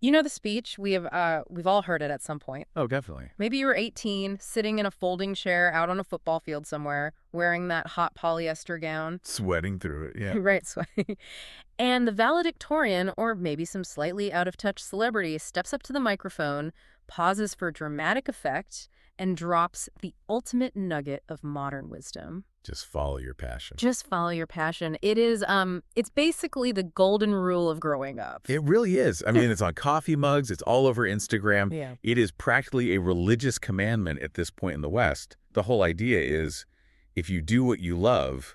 You know the speech? We've all heard it at some point. Oh, definitely. Maybe you were 18, sitting in a folding chair out on a football field somewhere, wearing that hot polyester gown. Sweating through it, yeah. Right, sweaty. And the valedictorian, or maybe some slightly out-of-touch celebrity, steps up to the microphone, pauses for dramatic effect, and drops the ultimate nugget of modern wisdom. Just follow your passion. Just follow your passion. It's basically the golden rule of growing up. It really is. I mean, it's on coffee mugs. It's all over Instagram. Yeah. It is practically a religious commandment at this point in the West. The whole idea is if you do what you love,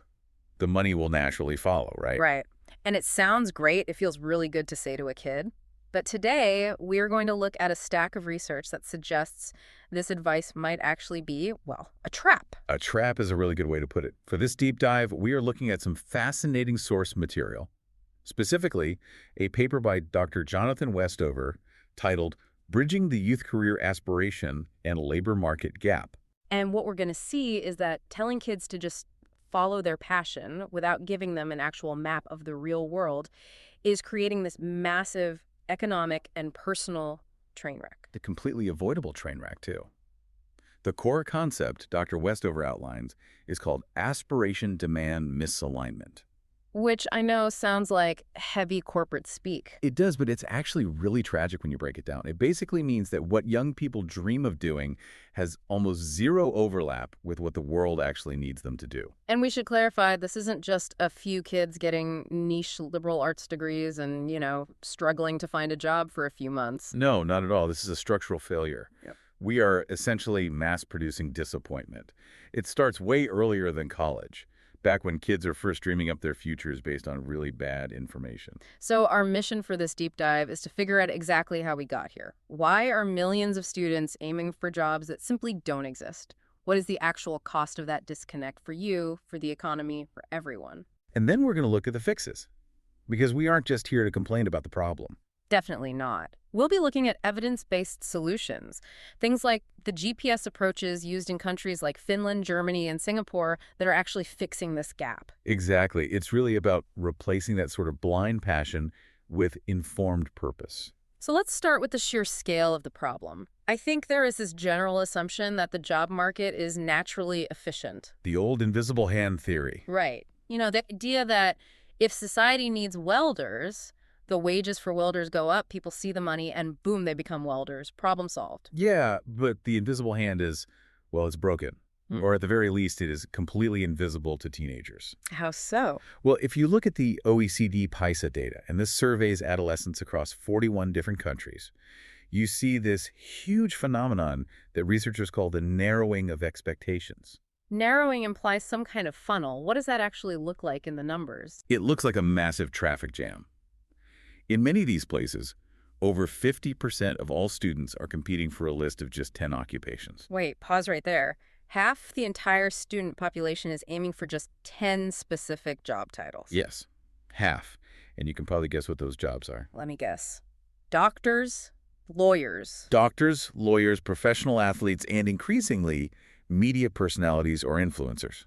the money will naturally follow, right? Right. And it sounds great. It feels really good to say to a kid. But today, we're going to look at a stack of research that suggests this advice might actually be, well, a trap. A trap is a really good way to put it. For this deep dive, we are looking at some fascinating source material, specifically a paper by Dr. Jonathan Westover titled Bridging the Youth Career Aspiration and Labor Market Gap. And what we're going to see is that telling kids to just follow their passion without giving them an actual map of the real world is creating this massive economic and personal train wreck. The completely avoidable train wreck, too. The core concept Dr. Westover outlines is called aspiration-demand misalignment. Which I know sounds like heavy corporate speak. It does, but it's actually really tragic when you break it down. It basically means that what young people dream of doing has almost zero overlap with what the world actually needs them to do. And we should clarify, this isn't just a few kids getting niche liberal arts degrees and, struggling to find a job for a few months. No, not at all. This is a structural failure. Yep. We are essentially mass-producing disappointment. It starts way earlier than college, back when kids are first dreaming up their futures based on really bad information. So our mission for this deep dive is to figure out exactly how we got here. Why are millions of students aiming for jobs that simply don't exist? What is the actual cost of that disconnect for you, for the economy, for everyone? And then we're going to look at the fixes, because we aren't just here to complain about the problem. Definitely not. We'll be looking at evidence-based solutions, things like the GPS approaches used in countries like Finland, Germany, and Singapore that are actually fixing this gap. Exactly. It's really about replacing that sort of blind passion with informed purpose. So let's start with the sheer scale of the problem. I think there is this general assumption that the job market is naturally efficient. The old invisible hand theory. Right. The idea that if society needs welders, the wages for welders go up, people see the money, and boom, they become welders. Problem solved. Yeah, but the invisible hand is, well, it's broken. Or at the very least, it is completely invisible to teenagers. How so? Well, if you look at the OECD PISA data, and this surveys adolescents across 41 different countries, you see this huge phenomenon that researchers call the narrowing of expectations. Narrowing implies some kind of funnel. What does that actually look like in the numbers? It looks like a massive traffic jam. In many of these places, over 50% of all students are competing for a list of just 10 occupations. Wait, pause right there. Half the entire student population is aiming for just 10 specific job titles. Yes, half. And you can probably guess what those jobs are. Let me guess. Doctors, lawyers. Doctors, lawyers, professional athletes, and increasingly, media personalities or influencers.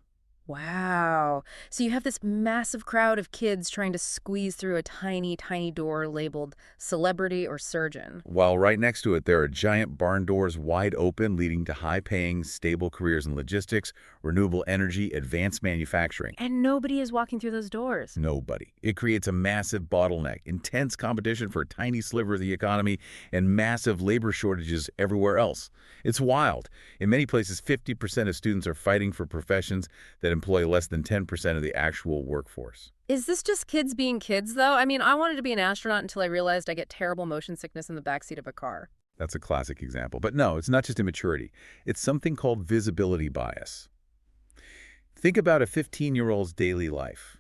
Wow. So you have this massive crowd of kids trying to squeeze through a tiny, tiny door labeled celebrity or surgeon. While right next to it, there are giant barn doors wide open, leading to high-paying, stable careers in logistics, renewable energy, advanced manufacturing. And nobody is walking through those doors. Nobody. It creates a massive bottleneck, intense competition for a tiny sliver of the economy, and massive labor shortages everywhere else. It's wild. In many places, 50% of students are fighting for professions that employ less than 10% of the actual workforce. Is this just kids being kids, though? I mean, I wanted to be an astronaut until I realized I get terrible motion sickness in the backseat of a car. That's a classic example. But no, it's not just immaturity. It's something called visibility bias. Think about a 15-year-old's daily life.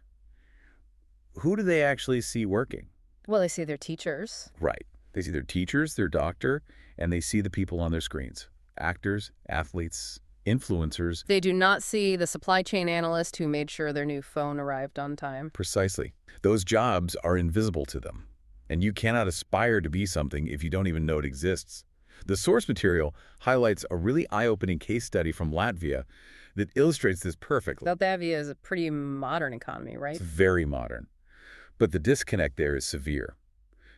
Who do they actually see working? Well, they see their teachers. Right. They see their teachers, their doctor, and they see the people on their screens. Actors, athletes, influencers. They do not see the supply chain analyst who made sure their new phone arrived on time. Precisely. Those jobs are invisible to them. And you cannot aspire to be something if you don't even know it exists. The source material highlights a really eye-opening case study from Latvia that illustrates this perfectly. Latvia is a pretty modern economy, right? It's very modern. But the disconnect there is severe.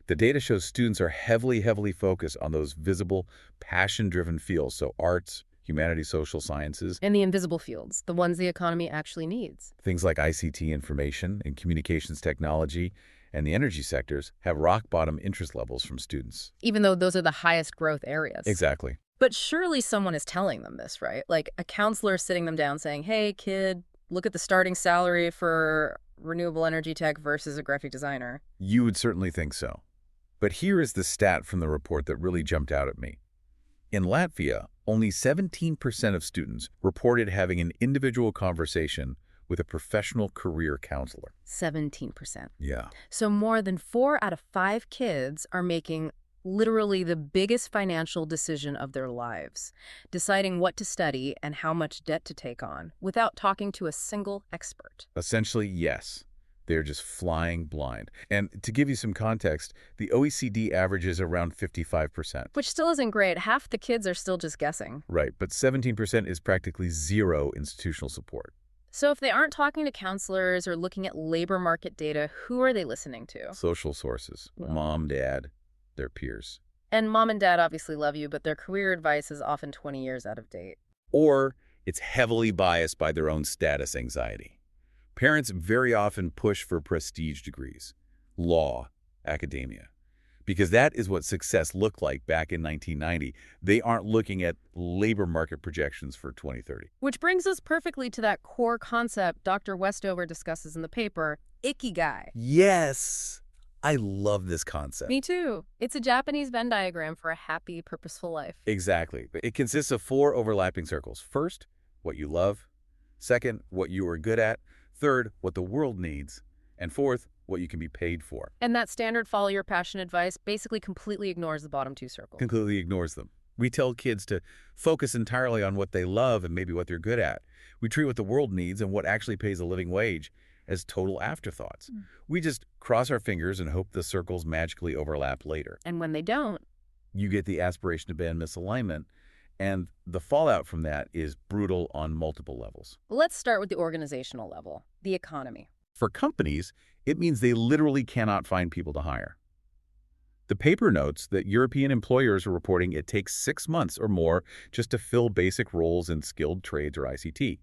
The data shows students are heavily focused on those visible, passion-driven fields, so arts, humanities, social sciences. And the invisible fields, the ones the economy actually needs. Things like ICT information and communications technology and the energy sectors have rock-bottom interest levels from students. Even though those are the highest growth areas. Exactly. But surely someone is telling them this, right? Like a counselor sitting them down saying, hey, kid, look at the starting salary for renewable energy tech versus a graphic designer. You would certainly think so. But here is the stat from the report that really jumped out at me. In Latvia, only 17% of students reported having an individual conversation with a professional career counselor. 17%. Yeah. So more than 4 out of 5 kids are making literally the biggest financial decision of their lives, deciding what to study and how much debt to take on without talking to a single expert. Essentially, yes. They're just flying blind. And to give you some context, the OECD averages around 55%. Which still isn't great. Half the kids are still just guessing. Right, but 17% is practically zero institutional support. So if they aren't talking to counselors or looking at labor market data, who are they listening to? Social sources, Yeah. mom, dad, their peers. And mom and dad obviously love you, but their career advice is often 20 years out of date. Or it's heavily biased by their own status anxiety. Parents very often push for prestige degrees, law, academia, because that is what success looked like back in 1990. They aren't looking at labor market projections for 2030. Which brings us perfectly to that core concept Dr. Westover discusses in the paper, ikigai. Yes, I love this concept. Me too. It's a Japanese Venn diagram for a happy, purposeful life. Exactly. It consists of 4 overlapping circles. First, what you love. Second, what you are good at. Third, what the world needs. And fourth, what you can be paid for. And that standard follow your passion advice basically completely ignores the bottom 2 circles. Completely ignores them. We tell kids to focus entirely on what they love and maybe what they're good at. We treat what the world needs and what actually pays a living wage as total afterthoughts. We just cross our fingers and hope the circles magically overlap later. And when they don't, You get the aspiration-demand misalignment, and the fallout from that is brutal on multiple levels. let's start with the organizational level, the economy. For companies, it means they literally cannot find people to hire. The paper notes that European employers are reporting it takes 6 months or more just to fill basic roles in skilled trades or ICT.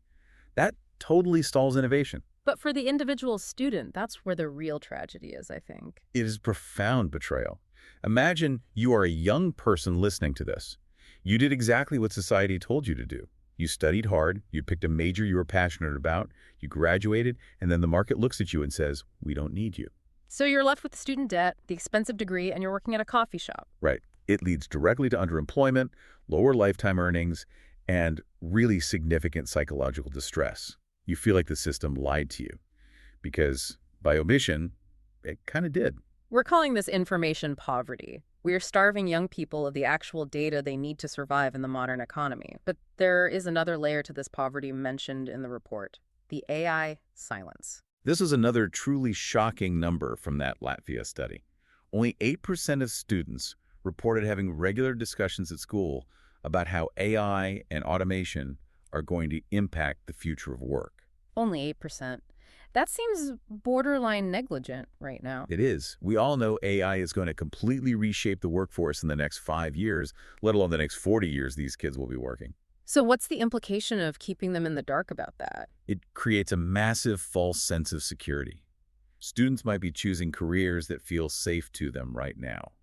That totally stalls innovation. But for the individual student, that's where the real tragedy is, I think. It is profound betrayal. Imagine you are a young person listening to this. You did exactly what society told you to do. You studied hard, you picked a major you were passionate about, you graduated, and then the market looks at you and says, we don't need you. So you're left with the student debt, the expensive degree, and you're working at a coffee shop. Right. It leads directly to underemployment, lower lifetime earnings, and really significant psychological distress. You feel like the system lied to you because, by omission, it kind of did. We're calling this information poverty. We are starving young people of the actual data they need to survive in the modern economy. But there is another layer to this poverty mentioned in the report, the AI silence. This is another truly shocking number from that Latvia study. Only 8% of students reported having regular discussions at school about how AI and automation are going to impact the future of work. Only 8%. That seems borderline negligent right now. It is. We all know AI is going to completely reshape the workforce in the next 5 years, let alone the next 40 years these kids will be working. So what's the implication of keeping them in the dark about that? It creates a massive false sense of security. Students might be choosing careers that feel safe to them right now.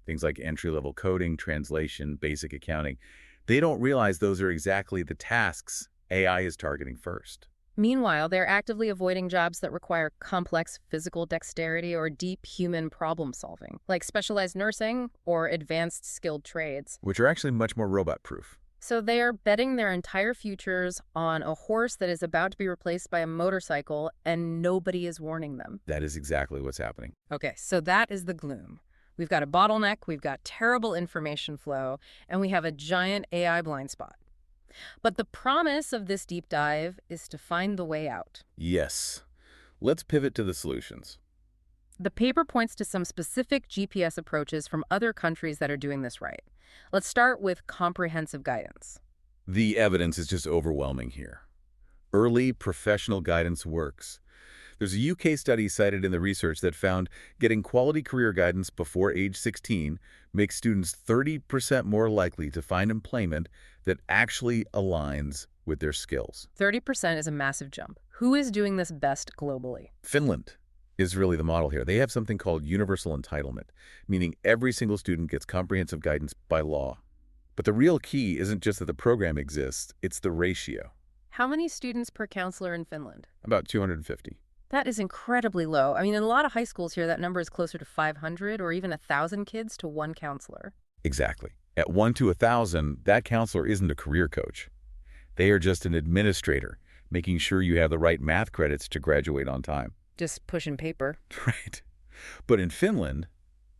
Things like entry-level coding, translation, basic accounting. They don't realize those are exactly the tasks AI is targeting first. Meanwhile, they're actively avoiding jobs that require complex physical dexterity or deep human problem solving, like specialized nursing or advanced skilled trades. Which are actually much more robot-proof. So they are betting their entire futures on a horse that is about to be replaced by a motorcycle, and nobody is warning them. That is exactly what's happening. Okay, so that is the gloom. We've got a bottleneck, we've got terrible information flow, and we have a giant AI blind spot. But the promise of this deep dive is to find the way out. Yes. Let's pivot to the solutions. The paper points to some specific GPS approaches from other countries that are doing this right. Let's start with comprehensive guidance. The evidence is just overwhelming here. Early professional guidance works. There's a UK study cited in the research that found getting quality career guidance before age 16 makes students 30% more likely to find employment that actually aligns with their skills. 30% is a massive jump. Who is doing this best globally? Finland is really the model here. They have something called universal entitlement, meaning every single student gets comprehensive guidance by law. But the real key isn't just that the program exists, it's the ratio. How many students per counselor in Finland? About 250. That is incredibly low. I mean, in a lot of high schools here, that number is closer to 500 or even 1,000 kids to one counselor. Exactly. At 1 to 1,000, that counselor isn't a career coach. They are just an administrator, making sure you have the right math credits to graduate on time. Just pushing paper. Right. But in Finland,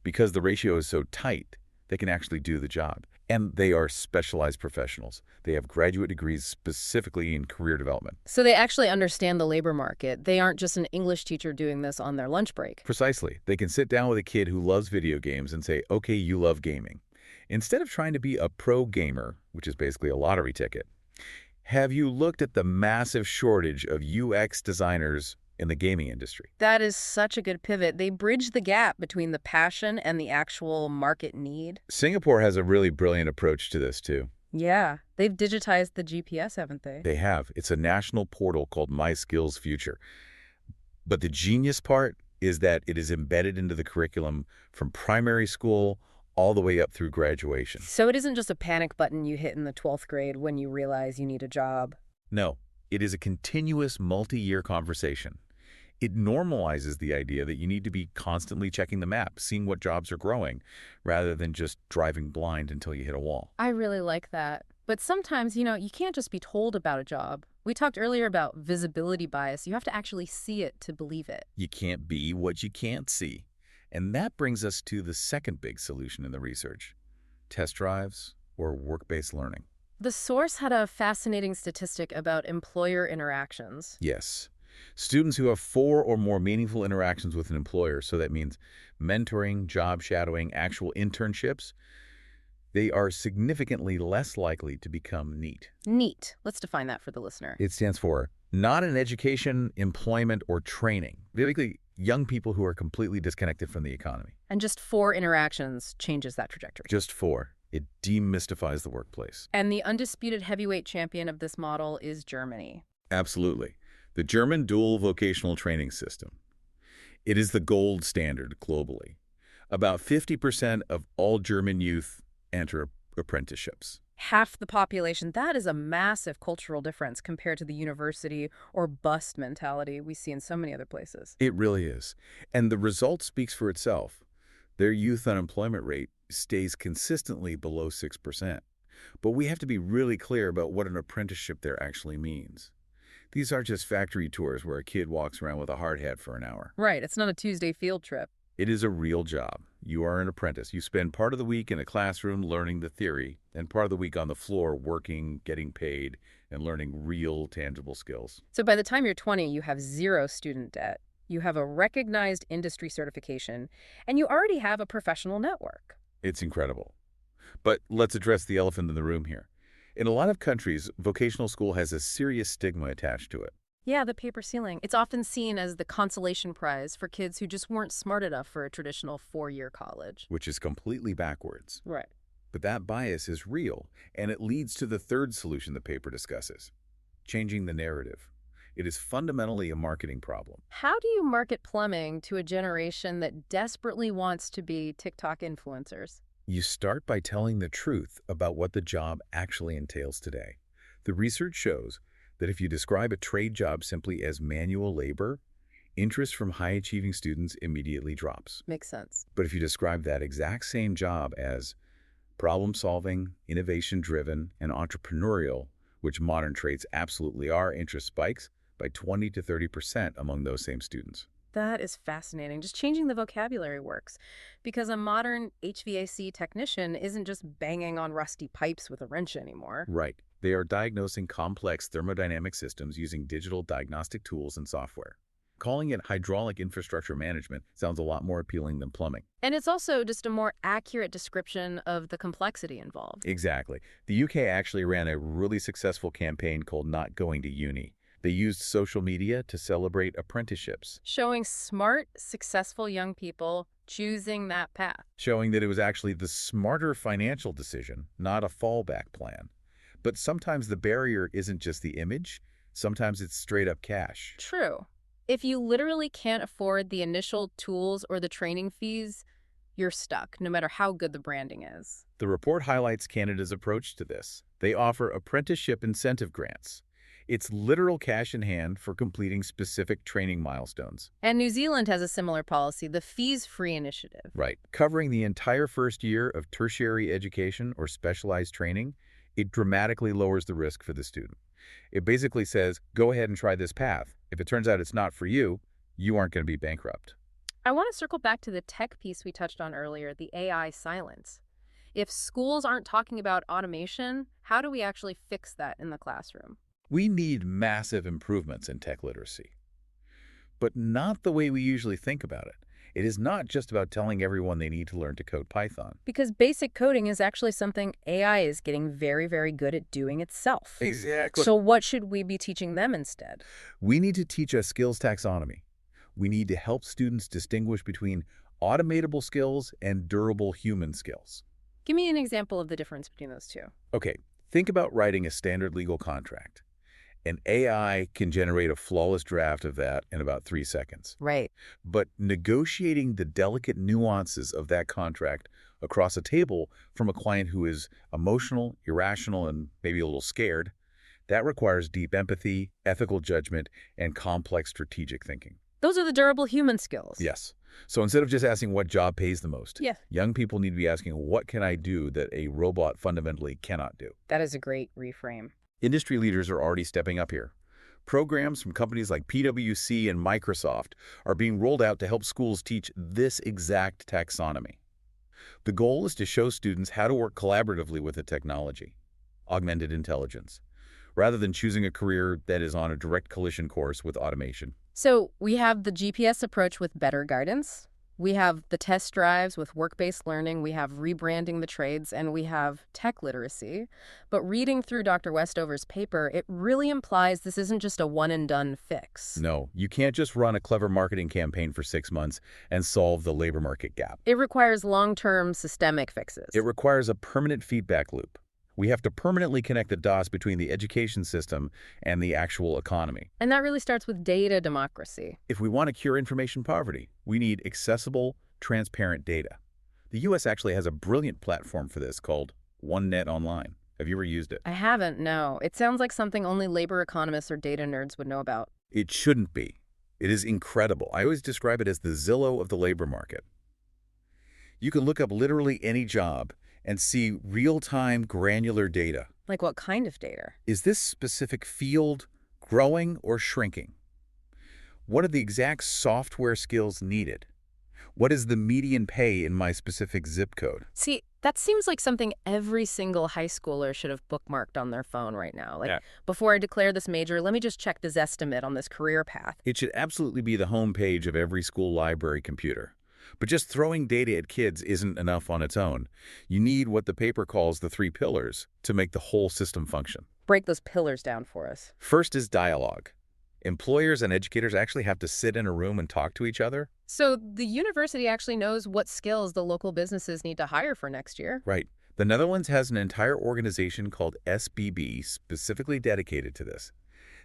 because the ratio is so tight, they can actually do the job. And they are specialized professionals. They have graduate degrees specifically in career development. So they actually understand the labor market. They aren't just an English teacher doing this on their lunch break. Precisely. They can sit down with a kid who loves video games and say, okay, you love gaming. Instead of trying to be a pro gamer, which is basically a lottery ticket, have you looked at the massive shortage of UX designers in the gaming industry? That is such a good pivot. They bridge the gap between the passion and the actual market need. Singapore has a really brilliant approach to this, too. Yeah, they've digitized the GPS, haven't they? They have. It's a national portal called My Skills Future. But the genius part is that it is embedded into the curriculum from primary school all the way up through graduation. So it isn't just a panic button you hit in the 12th grade when you realize you need a job. No, it is a continuous multi-year conversation. It normalizes the idea that you need to be constantly checking the map, seeing what jobs are growing, rather than just driving blind until you hit a wall. I really like that. But sometimes, you can't just be told about a job. We talked earlier about visibility bias. You have to actually see it to believe it. You can't be what you can't see. And that brings us to the second big solution in the research: test drives or work-based learning. The source had a fascinating statistic about employer interactions. Yes. Students who have 4 or more meaningful interactions with an employer, so that means mentoring, job shadowing, actual internships, they are significantly less likely to become NEET. NEET. Let's define that for the listener. It stands for not in education, employment, or training. Basically, young people who are completely disconnected from the economy. And just 4 interactions changes that trajectory. Just 4. It demystifies the workplace. And the undisputed heavyweight champion of this model is Germany. Absolutely. The German dual vocational training system. It is the gold standard globally. About 50% of all German youth enter apprenticeships. Half the population. That is a massive cultural difference compared to the university or bust mentality we see in so many other places. It really is. And the result speaks for itself. Their youth unemployment rate stays consistently below 6%. But we have to be really clear about what an apprenticeship there actually means. These aren't just factory tours where a kid walks around with a hard hat for an hour. Right. It's not a Tuesday field trip. It is a real job. You are an apprentice. You spend part of the week in a classroom learning the theory, and part of the week on the floor working, getting paid, and learning real, tangible skills. So by the time you're 20, you have 0 student debt. You have a recognized industry certification, and you already have a professional network. It's incredible. But let's address the elephant in the room here. In a lot of countries, vocational school has a serious stigma attached to it. Yeah, the paper ceiling. It's often seen as the consolation prize for kids who just weren't smart enough for a traditional 4-year college. Which is completely backwards. Right. But that bias is real, and it leads to the third solution the paper discusses: changing the narrative. It is fundamentally a marketing problem. How do you market plumbing to a generation that desperately wants to be TikTok influencers? You start by telling the truth about what the job actually entails today. The research shows that if you describe a trade job simply as manual labor, interest from high-achieving students immediately drops. Makes sense. But if you describe that exact same job as problem-solving, innovation-driven, and entrepreneurial, which modern trades absolutely are, interest spikes by 20 to 30% among those same students. That is fascinating. Just changing the vocabulary works, because a modern HVAC technician isn't just banging on rusty pipes with a wrench anymore. Right. They are diagnosing complex thermodynamic systems using digital diagnostic tools and software. Calling it hydraulic infrastructure management sounds a lot more appealing than plumbing. And it's also just a more accurate description of the complexity involved. Exactly. The UK actually ran a really successful campaign called Not Going to Uni. They used social media to celebrate apprenticeships, Showing smart, successful young people choosing that path. showing that it was actually the smarter financial decision, not a fallback plan. But sometimes the barrier isn't just the image, sometimes it's straight up cash. True. If you literally can't afford the initial tools or the training fees, you're stuck, no matter how good the branding is. The report highlights Canada's approach to this. They offer apprenticeship incentive grants. It's literal cash in hand for completing specific training milestones. And New Zealand has a similar policy, the fees-free initiative. Right. Covering the entire first year of tertiary education or specialized training, it dramatically lowers the risk for the student. It basically says, go ahead and try this path. If it turns out it's not for you, you aren't going to be bankrupt. I want to circle back to the tech piece we touched on earlier, the AI silence. If schools aren't talking about automation, how do we actually fix that in the classroom? We need massive improvements in tech literacy, but not the way we usually think about it. It is not just about telling everyone they need to learn to code Python. Because basic coding is actually something AI is getting very, very good at doing itself. Exactly. So what should we be teaching them instead? We need to teach a skills taxonomy. We need to help students distinguish between automatable skills and durable human skills. Give me an example of the difference between those two. Okay, think about writing a standard legal contract. An AI can generate a flawless draft of that in about 3 seconds. Right. But negotiating the delicate nuances of that contract across a table from a client who is emotional, irrational, and maybe a little scared, that requires deep empathy, ethical judgment, and complex strategic thinking. Those are the durable human skills. Yes. So instead of just asking what job pays the most, Yeah. young people need to be asking, what can I do that a robot fundamentally cannot do? That is a great reframe. Industry leaders are already stepping up here. Programs from companies like PwC and Microsoft are being rolled out to help schools teach this exact taxonomy. The goal is to show students how to work collaboratively with the technology, augmented intelligence, rather than choosing a career that is on a direct collision course with automation. So we have the GPS approach with better guidance. We have the test drives with work-based learning. We have rebranding the trades, and we have tech literacy. But reading through Dr. Westover's paper, it really implies this isn't just a one-and-done fix. No, you can't just run a clever marketing campaign for 6 months and solve the labor market gap. It requires long-term systemic fixes. It requires a permanent feedback loop. We have to permanently connect the dots between the education system and the actual economy. And that really starts with data democracy. If we want to cure information poverty, we need accessible, transparent data. The U.S. actually has a brilliant platform for this called OneNet Online. Have you ever used it? I haven't, no. It sounds like something only labor economists or data nerds would know about. It shouldn't be. It is incredible. I always describe it as the Zillow of the labor market. You can look up literally any job and see real-time granular data. Like what kind of data? Is this specific field growing or shrinking? What are the exact software skills needed? What is the median pay in my specific zip code? See, that seems like something every single high schooler should have bookmarked on their phone right now. Like, before I declare this major, let me just check the Zestimate on this career path. It should absolutely be the home page of every school library computer. But just throwing data at kids isn't enough on its own. You need what the paper calls the 3 pillars to make the whole system function. Break those pillars down for us. First is dialogue. Employers and educators actually have to sit in a room and talk to each other. So the university actually knows what skills the local businesses need to hire for next year. Right. The Netherlands has an entire organization called SBB specifically dedicated to this.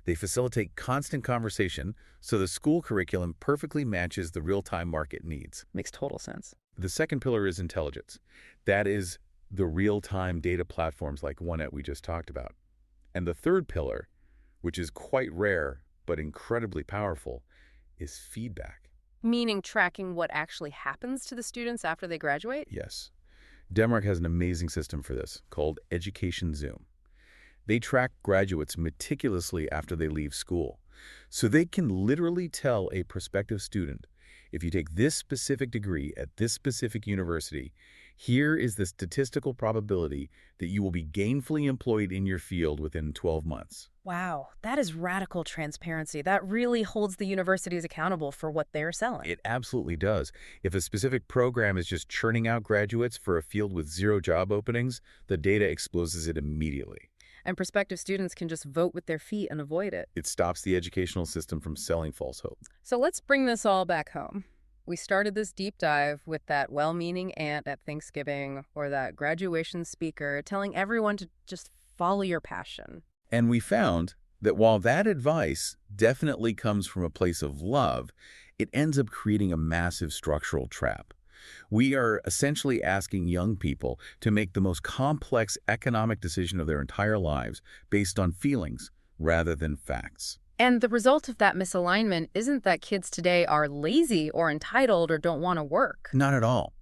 They facilitate constant conversation so the school curriculum perfectly matches the real-time market needs. Makes total sense. The second pillar is intelligence. That is the real-time data platforms like OneNet we just talked about. And the third pillar, which is quite rare but incredibly powerful, is feedback. Meaning tracking what actually happens to the students after they graduate? Yes. Denmark has an amazing system for this called Education Zoom. They track graduates meticulously after they leave school, so they can literally tell a prospective student, if you take this specific degree at this specific university, here is the statistical probability that you will be gainfully employed in your field within 12 months. Wow, that is radical transparency. That really holds the universities accountable for what they're selling. It absolutely does. If a specific program is just churning out graduates for a field with 0 job openings, the data exposes it immediately. And prospective students can just vote with their feet and avoid it. It stops the educational system from selling false hope. So let's bring this all back home. We started this deep dive with that well-meaning aunt at Thanksgiving or that graduation speaker telling everyone to just follow your passion. And we found that while that advice definitely comes from a place of love, it ends up creating a massive structural trap. We are essentially asking young people to make the most complex economic decision of their entire lives based on feelings rather than facts. And the result of that misalignment isn't that kids today are lazy or entitled or don't want to work. Not at all.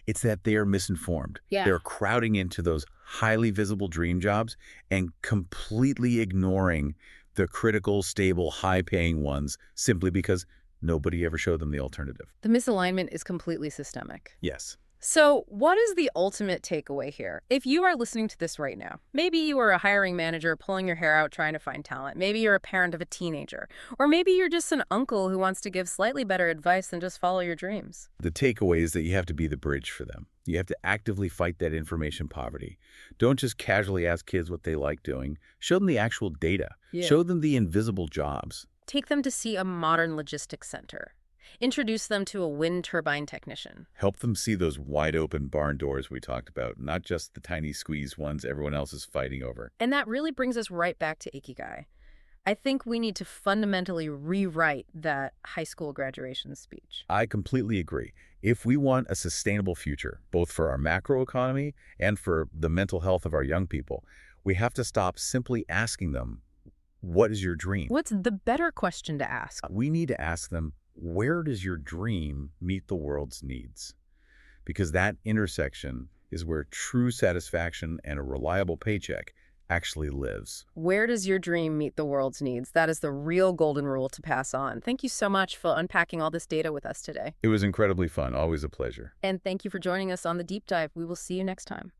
It's that they are misinformed. Yeah. They're crowding into those highly visible dream jobs and completely ignoring the critical, stable, high-paying ones simply because nobody ever showed them the alternative. The misalignment is completely systemic. Yes. So what is the ultimate takeaway here? If you are listening to this right now, maybe you are a hiring manager pulling your hair out trying to find talent. Maybe you're a parent of a teenager. Or maybe you're just an uncle who wants to give slightly better advice than just follow your dreams. The takeaway is that you have to be the bridge for them. You have to actively fight that information poverty. Don't just casually ask kids what they like doing. Show them the actual data. Yeah. Show them the invisible jobs. Take them to see a modern logistics center. Introduce them to a wind turbine technician. Help them see those wide-open barn doors we talked about, not just the tiny squeeze ones everyone else is fighting over. And that really brings us right back to Ikigai. I think we need to fundamentally rewrite that high school graduation speech. I completely agree. If we want a sustainable future, both for our macroeconomy and for the mental health of our young people, we have to stop simply asking them, what is your dream? What's the better question to ask? We need to ask them, where does your dream meet the world's needs? Because that intersection is where true satisfaction and a reliable paycheck actually lives. Where does your dream meet the world's needs? That is the real golden rule to pass on. Thank you so much for unpacking all this data with us today. It was incredibly fun. Always a pleasure. And thank you for joining us on the deep dive. We will see you next time.